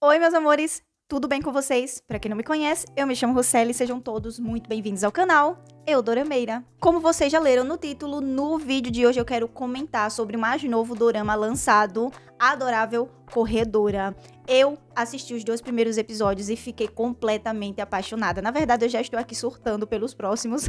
Oi, meus amores, tudo bem com vocês? Pra quem não me conhece, eu me chamo Rosseli e sejam todos muito bem-vindos ao canal Dorameira. Como vocês já leram no título, no vídeo de hoje eu quero comentar sobre o mais novo dorama lançado, Adorável Corredora. Eu assisti os 2 primeiros episódios e fiquei completamente apaixonada. Na verdade, eu já estou aqui surtando pelos próximos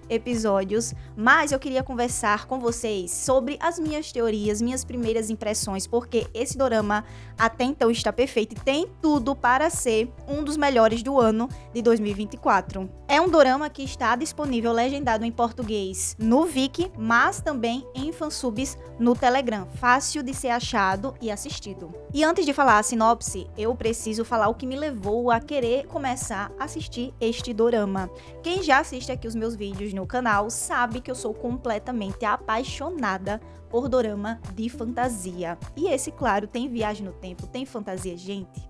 episódios, mas eu queria conversar com vocês sobre as minhas teorias, minhas primeiras impressões, porque esse dorama até então está perfeito e tem tudo para ser um dos melhores do ano de 2024. É um dorama que está disponível legendado em português no Viki, mas também em fansubs no Telegram, fácil de ser achado e assistido. E antes de falar a sinopse, eu preciso falar o que me levou a querer começar a assistir este dorama. Quem já assiste aqui os meus vídeos no canal sabe que eu sou completamente apaixonada por dorama de fantasia. E esse, claro, tem viagem no tempo, tem fantasia, gente.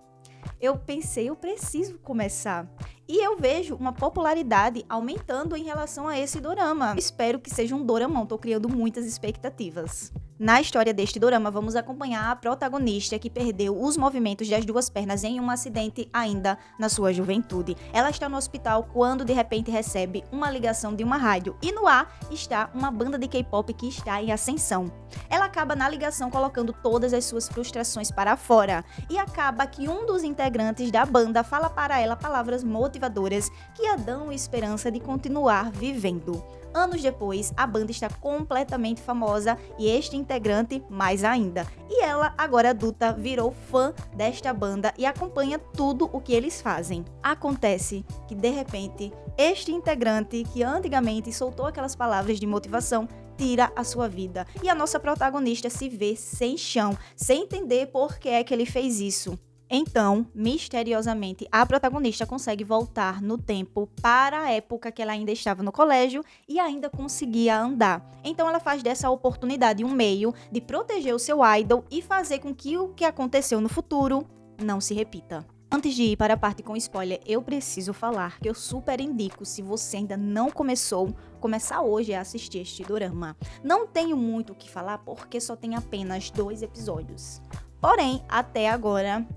Eu pensei, eu preciso começar. E eu vejo uma popularidade aumentando em relação a esse dorama. Espero que seja um doramão, tô criando muitas expectativas. Na história deste dorama, vamos acompanhar a protagonista que perdeu os movimentos das 2 pernas em um acidente ainda na sua juventude. Ela está no hospital quando de repente recebe uma ligação de uma rádio e no ar está uma banda de K-pop que está em ascensão. Ela acaba na ligação colocando todas as suas frustrações para fora e acaba que um dos integrantes da banda fala para ela palavras motivadoras que a dão esperança de continuar vivendo. Anos depois, a banda está completamente famosa e este integrante mais ainda. E ela, agora adulta, virou fã desta banda e acompanha tudo o que eles fazem. Acontece que, de repente, este integrante que antigamente soltou aquelas palavras de motivação tira a sua vida. E a nossa protagonista se vê sem chão, sem entender por que é que ele fez isso. Então, misteriosamente, a protagonista consegue voltar no tempo para a época que ela ainda estava no colégio e ainda conseguia andar. Então, ela faz dessa oportunidade um meio de proteger o seu idol e fazer com que o que aconteceu no futuro não se repita. Antes de ir para a parte com spoiler, eu preciso falar que eu super indico, se você ainda não começar hoje a assistir este dorama. Não tenho muito o que falar porque só tem apenas 2 episódios. Porém, até agora,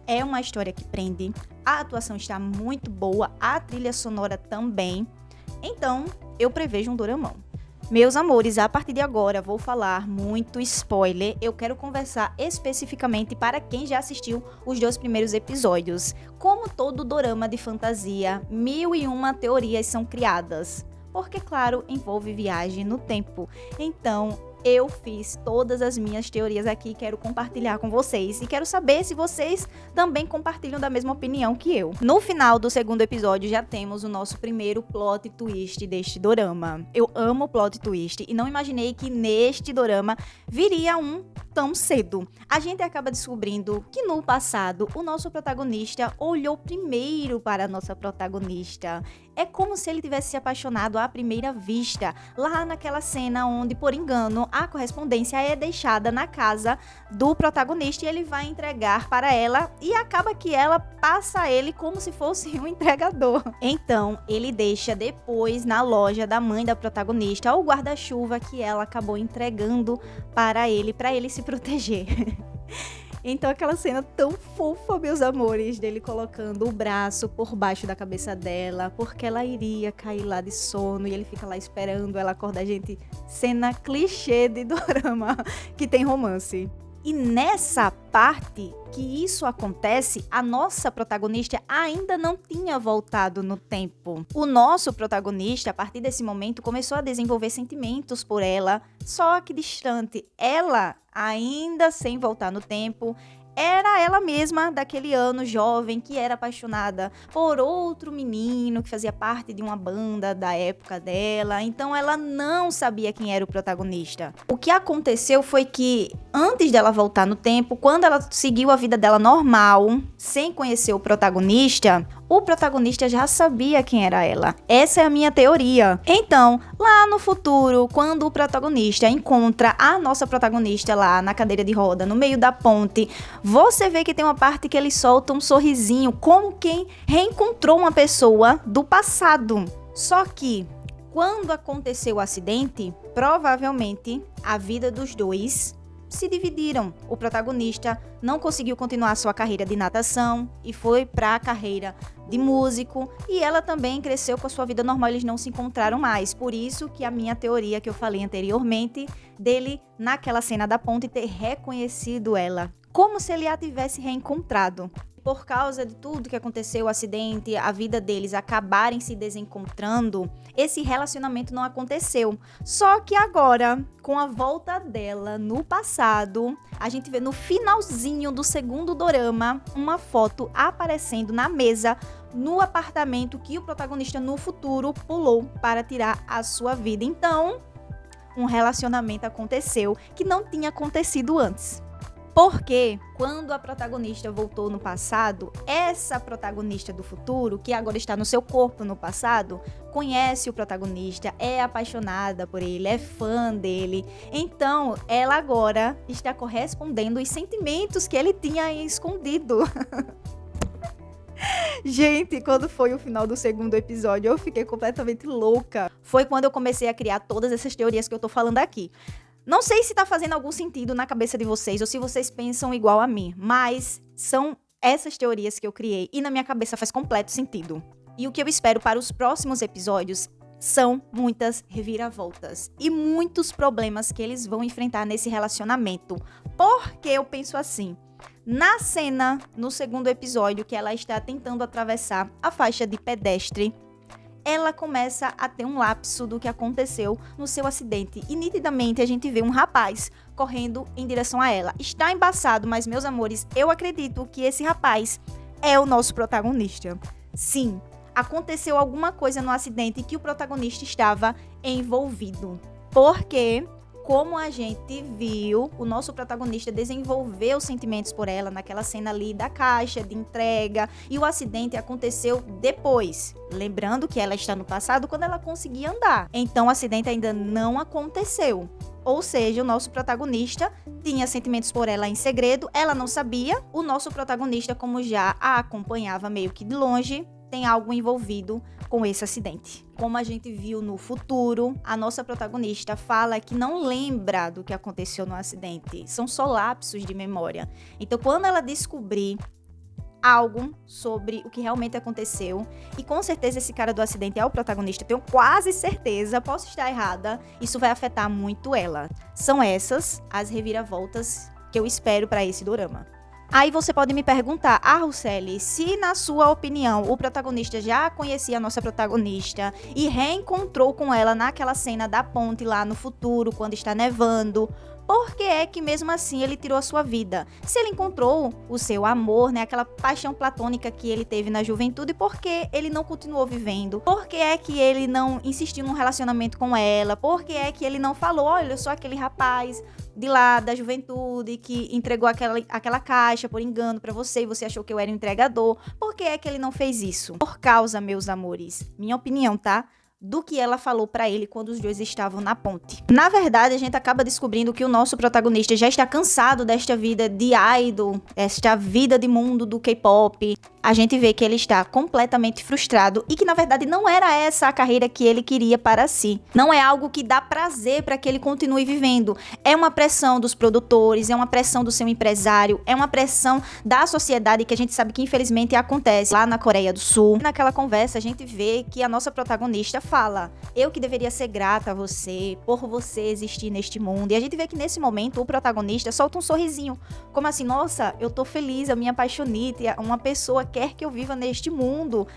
é uma história que prende, a atuação está muito boa, a trilha sonora também. Então, eu prevejo um doramão. Meus amores, a partir de agora vou falar muito spoiler. Eu quero conversar especificamente para quem já assistiu os 2 primeiros episódios. Como todo dorama de fantasia, 1001 teorias são criadas. Porque, claro, envolve viagem no tempo. Então, eu fiz todas as minhas teorias aqui e quero compartilhar com vocês. E quero saber se vocês também compartilham da mesma opinião que eu. No final do 2º episódio já temos o nosso primeiro plot twist deste dorama. Eu amo plot twist e não imaginei que neste dorama viria um tão cedo. A gente acaba descobrindo que no passado o nosso protagonista olhou primeiro para a nossa protagonista. É como se ele tivesse se apaixonado à primeira vista, lá naquela cena onde, por engano, a correspondência é deixada na casa do protagonista e ele vai entregar para ela e acaba que ela passa a ele como se fosse um entregador. Então, ele deixa depois na loja da mãe da protagonista o guarda-chuva que ela acabou entregando para ele se proteger. Então aquela cena tão fofa, meus amores, dele colocando o braço por baixo da cabeça dela, porque ela iria cair lá de sono e ele fica lá esperando ela acordar. Gente, cena clichê de dorama que tem romance. E nessa parte que isso acontece, a nossa protagonista ainda não tinha voltado no tempo. O nosso protagonista, a partir desse momento, começou a desenvolver sentimentos por ela, só que distante. Ela, ainda sem voltar no tempo, era ela mesma daquele ano jovem que era apaixonada por outro menino que fazia parte de uma banda da época dela. Então ela não sabia quem era o protagonista. O que aconteceu foi que antes dela voltar no tempo, quando ela seguiu a vida dela normal, sem conhecer o protagonista já sabia quem era ela. Essa é a minha teoria. Então, lá no futuro, quando o protagonista encontra a nossa protagonista lá na cadeira de roda, no meio da ponte, você vê que tem uma parte que ele solta um sorrisinho, como quem reencontrou uma pessoa do passado. Só que, quando aconteceu o acidente, provavelmente a vida dos dois se dividiram. O protagonista não conseguiu continuar sua carreira de natação e foi para a carreira de músico, e ela também cresceu com a sua vida normal, eles não se encontraram mais. Por isso que a minha teoria que eu falei anteriormente, dele naquela cena da ponte ter reconhecido ela, como se ele a tivesse reencontrado. Por causa de tudo que aconteceu, o acidente, a vida deles acabarem se desencontrando, esse relacionamento não aconteceu. Só que agora, com a volta dela no passado, a gente vê no finalzinho do segundo dorama uma foto aparecendo na mesa no apartamento que o protagonista no futuro pulou para tirar a sua vida. Então, um relacionamento aconteceu que não tinha acontecido antes. Porque quando a protagonista voltou no passado, essa protagonista do futuro, que agora está no seu corpo no passado, conhece o protagonista, é apaixonada por ele, é fã dele. Então, ela agora está correspondendo os sentimentos que ele tinha escondido. Gente, quando foi o final do segundo episódio, eu fiquei completamente louca. Foi quando eu comecei a criar todas essas teorias que eu tô falando aqui. Não sei se tá fazendo algum sentido na cabeça de vocês ou se vocês pensam igual a mim, mas são essas teorias que eu criei e na minha cabeça faz completo sentido. E o que eu espero para os próximos episódios são muitas reviravoltas e muitos problemas que eles vão enfrentar nesse relacionamento. Porque eu penso assim, na cena, no segundo episódio, que ela está tentando atravessar a faixa de pedestre, ela começa a ter um lapso do que aconteceu no seu acidente. E nitidamente a gente vê um rapaz correndo em direção a ela. Está embaçado, mas, meus amores, eu acredito que esse rapaz é o nosso protagonista. Sim, aconteceu alguma coisa no acidente que o protagonista estava envolvido. Porque, como a gente viu, o nosso protagonista desenvolveu sentimentos por ela naquela cena ali da caixa de entrega, e o acidente aconteceu depois. Lembrando que ela está no passado quando ela conseguia andar. Então o acidente ainda não aconteceu. Ou seja, o nosso protagonista tinha sentimentos por ela em segredo, ela não sabia. O nosso protagonista, como já a acompanhava meio que de longe, tem algo envolvido com esse acidente. Como a gente viu no futuro, a nossa protagonista fala que não lembra do que aconteceu no acidente. São só lapsos de memória. Então, quando ela descobrir algo sobre o que realmente aconteceu, e com certeza esse cara do acidente é o protagonista, tenho quase certeza, posso estar errada, isso vai afetar muito ela. São essas as reviravoltas que eu espero para esse dorama. Aí você pode me perguntar, Rosseli, se na sua opinião o protagonista já conhecia a nossa protagonista e reencontrou com ela naquela cena da ponte lá no futuro, quando está nevando, por que é que mesmo assim ele tirou a sua vida? Se ele encontrou o seu amor, né, aquela paixão platônica que ele teve na juventude, por que ele não continuou vivendo? Por que é que ele não insistiu num relacionamento com ela? Por que é que ele não falou, olha, eu sou aquele rapaz de lá da juventude que entregou aquela caixa por engano pra você e você achou que eu era um entregador? Por que é que ele não fez isso? Por causa, meus amores, minha opinião, tá? Do que ela falou pra ele quando os dois estavam na ponte. Na verdade, a gente acaba descobrindo que o nosso protagonista já está cansado desta vida de idol, esta vida de mundo do K-pop. A gente vê que ele está completamente frustrado e que, na verdade, não era essa a carreira que ele queria para si. Não é algo que dá prazer para que ele continue vivendo. É uma pressão dos produtores, é uma pressão do seu empresário, é uma pressão da sociedade que a gente sabe que, infelizmente, acontece lá na Coreia do Sul. Naquela conversa, a gente vê que a nossa protagonista fala, eu que deveria ser grata a você, por você existir neste mundo. E a gente vê que, nesse momento, o protagonista solta um sorrisinho. Como assim, nossa, eu tô feliz, eu me apaixonei, uma pessoa quer que eu viva neste mundo.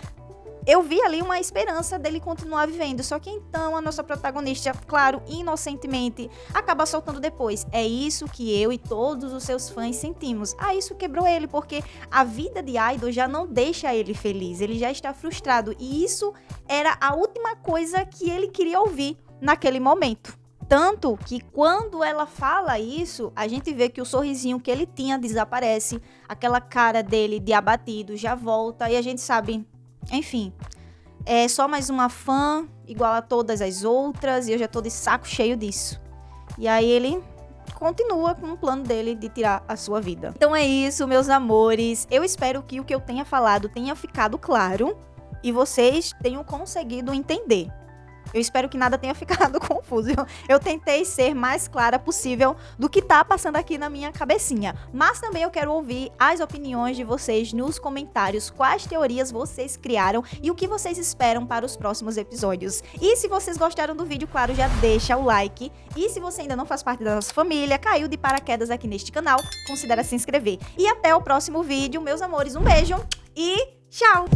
Eu vi ali uma esperança dele continuar vivendo, só que então a nossa protagonista, claro, inocentemente, acaba soltando depois. É isso que eu e todos os seus fãs sentimos. Isso quebrou ele, porque a vida de idol já não deixa ele feliz, ele já está frustrado, e isso era a última coisa que ele queria ouvir naquele momento. Tanto que quando ela fala isso, a gente vê que o sorrisinho que ele tinha desaparece, aquela cara dele de abatido já volta, e a gente sabe, enfim, é só mais uma fã igual a todas as outras, e eu já tô de saco cheio disso. E aí ele continua com o plano dele de tirar a sua vida. Então é isso, meus amores. Eu espero que o que eu tenha falado tenha ficado claro e vocês tenham conseguido entender. Eu espero que nada tenha ficado confuso. Eu tentei ser mais clara possível do que tá passando aqui na minha cabecinha. Mas também eu quero ouvir as opiniões de vocês nos comentários, quais teorias vocês criaram e o que vocês esperam para os próximos episódios. E se vocês gostaram do vídeo, claro, já deixa o like. E se você ainda não faz parte da nossa família, caiu de paraquedas aqui neste canal, considere se inscrever. E até o próximo vídeo, meus amores. Um beijo e tchau!